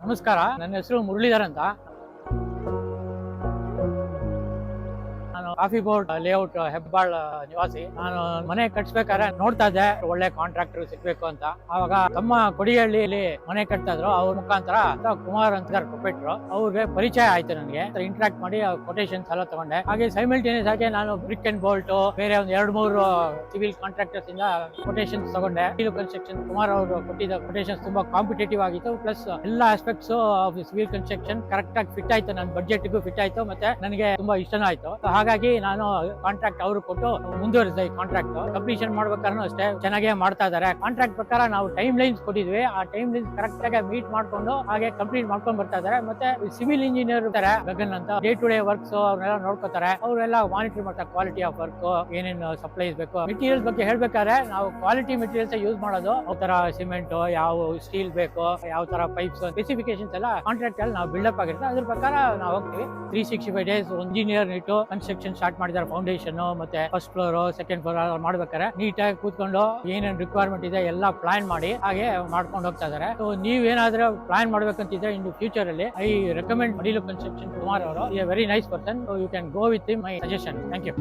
ನಮಸ್ಕಾರ, ನನ್ನ ಹೆಸರು ಮುರಳೀಧರ್ ಅಂತ. ನಾನು ಕಾಫಿ ಬೋರ್ಡ್ ಲೇಔಟ್ ಹೆಬ್ಬಾಳ್ ನಿವಾಸಿ. ನಾನು ಮನೆ ಕಟ್ಸ್ಬೇಕಾದ್ರೆ ನೋಡ್ತಾ ಇದ್ದೆ ಒಳ್ಳೆ ಕಾಂಟ್ರಾಕ್ಟರ್ ಸಿಗ್ಬೇಕು ಅಂತ. ಆವಾಗ ತಮ್ಮ ಕೊಡಿಹಳ್ಳಿಯಲ್ಲಿ ಮನೆ ಕಟ್ತಾ ಇದ್ರು. ಅವ್ರ ಮುಖಾಂತರ ಕುಮಾರ್ ಅಂತ ಕೊಟ್ಬಿಟ್ರು. ಅವ್ರಿಗೆ ಪರಿಚಯ ಆಯ್ತು. ನನಗೆ ಇಂಟ್ರಾಕ್ಟ್ ಮಾಡಿ ಕೊಟೇಶನ್ಸ್ ಎಲ್ಲ ತಗೊಂಡೆ. ಹಾಗೆ ಸೈಮಲ್ಟೇನಿಯಸ್ ಆಗಿ ನಾನು ಬ್ರಿಕ್ ಅಂಡ್ ಬೋಲ್ಟ್ ಬೇರೆ ಒಂದ್ 2-3 ಸಿವಿಲ್ ಕಾಂಟ್ರಾಕ್ಟರ್ಸ್ ಇಂದ ಕೊಟೇಶನ್ಸ್ ತಗೊಂಡೆ. ಸಿವಿಲ್ ಕನ್ಸ್ಟ್ರಕ್ಷನ್ ಕುಮಾರ್ ಅವರು ಕೊಟ್ಟಿದ್ದ ಕೊಟೇಶನ್ಸ್ ತುಂಬಾ ಕಾಂಪಿಟೇಟಿವ್ ಆಗಿತ್ತು. ಪ್ಲಸ್ ಎಲ್ಲ aspects of civil construction correct ಆಗಿ ಫಿಟ್ ಆಯ್ತು. ನನ್ನ ಬಡ್ಜೆಟ್ಗೂ ಫಿಟ್ ಆಯ್ತು. ಮತ್ತೆ ನನಗೆ ತುಂಬಾ ಇಷ್ಟನೂ ಆಯ್ತು. ಹಾಗಾಗಿ ನಾನು ಕಾಂಟ್ರಾಕ್ಟ್ ಅವರು ಕೊಟ್ಟು ಮುಂದುವರಿಸಿದೆ. ಈ ಕಾಂಟ್ರಾಕ್ಟ್ ಕಂಪ್ಲೀಷನ್ ಮಾಡ್ಬೇಕಾದ್ರೂ ಅಷ್ಟೇ ಚೆನ್ನಾಗೇ ಮಾಡ್ತಾ ಇದಾರೆ. ಕಾಂಟ್ರಾಕ್ಟ್ ಪ್ರಕಾರ ನಾವು ಟೈಮ್ ಲೈನ್ಸ್ ಕೊಟ್ಟಿದ್ವಿ. ಆ ಟೈಮ್ ಲೈನ್ಸ್ ಕರೆಕ್ಟ್ ಆಗಿ ಮೀಟ್ ಮಾಡ್ಕೊಂಡು ಹಾಗೆ ಕಂಪ್ಲೀಟ್ ಮಾಡ್ಕೊಂಡು ಬರ್ತಾ ಇದಾರೆ. ಮತ್ತೆ ಸಿವಿಲ್ ಇಂಜಿನಿಯರ್ ಇರ್ತಾರೆ ಗಗನ್ ಅಂತ, ಡೇ ಟು ಡೇ ವರ್ಕ್ಸ್ ಅವನ್ನೆಲ್ಲ ನೋಡ್ಕೋತಾರೆ. ಅವರೆಲ್ಲ ಮಾನಿಟರ್ ಮಾಡ್ತಾರೆ ಕ್ವಾಲಿಟಿ ಆಫ್ ವರ್ಕ್, ಏನೇನು ಸಪ್ಲೈಸ್ ಬೇಕು. ಮೆಟೀರಿಯಲ್ಸ್ ಬಗ್ಗೆ ಹೇಳ್ಬೇಕಾದ್ರೆ ನಾವು ಕ್ವಾಲಿಟಿ ಮೆಟೀರಿಯಲ್ಸ್ ಯೂಸ್ ಮಾಡೋದು. ಯಾವ ತರ ಸಿಮೆಂಟ್, ಯಾವ ಸ್ಟೀಲ್ ಬೇಕು, ಯಾವ ತರ ಪೈಪ್ಸ್, ಸ್ಪೆಸಿಫಿಕೇಶನ್ಸ್ ಎಲ್ಲ ಕಾಂಟ್ರಾಕ್ಟ್ ಅಲ್ಲಿ ನಾವು ಬಿಲ್ಡಪ್ ಆಗಿರುತ್ತೆ. ಅದ್ರ ಪ್ರಕಾರ ನಾವು ಹೋಗ್ತೀವಿ. 365 ಡೇಸ್ ಇಂಜಿನಿಯರ್ ಇಟ್ಟು ಕನ್ಸ್ಟ್ರಕ್ಷನ್ ಸ್ಟಾರ್ಟ್ ಮಾಡಿದ್ದಾರೆ. ಫೌಂಡೇಶನ್ ಮತ್ತೆ ಫಸ್ಟ್ ಫ್ಲೋರ್, ಸೆಕೆಂಡ್ ಫ್ಲೋರ್ ಮಾಡ್ಬೇಕಾರೆ ನೀಟಾಗಿ ಕೂತ್ಕೊಂಡು ಏನೇನು ರಿಕ್ವೈರ್ಮೆಂಟ್ ಇದೆ ಎಲ್ಲ ಪ್ಲಾನ್ ಮಾಡಿ ಹಾಗೆ ಮಾಡ್ಕೊಂಡು ಹೋಗ್ತಾ ಇದಾರೆ. ಸೊ ನೀವೇನಾದ್ರೂ ಪ್ಲಾನ್ ಮಾಡ್ಬೇಕಂತಿದ್ರೆ ಇನ್ ಫ್ಯೂಚರ್ ಅಲ್ಲಿ I recommend Madilu construction Kumar ಅವರು. Very nice person. You can go with my suggestion. Thank you.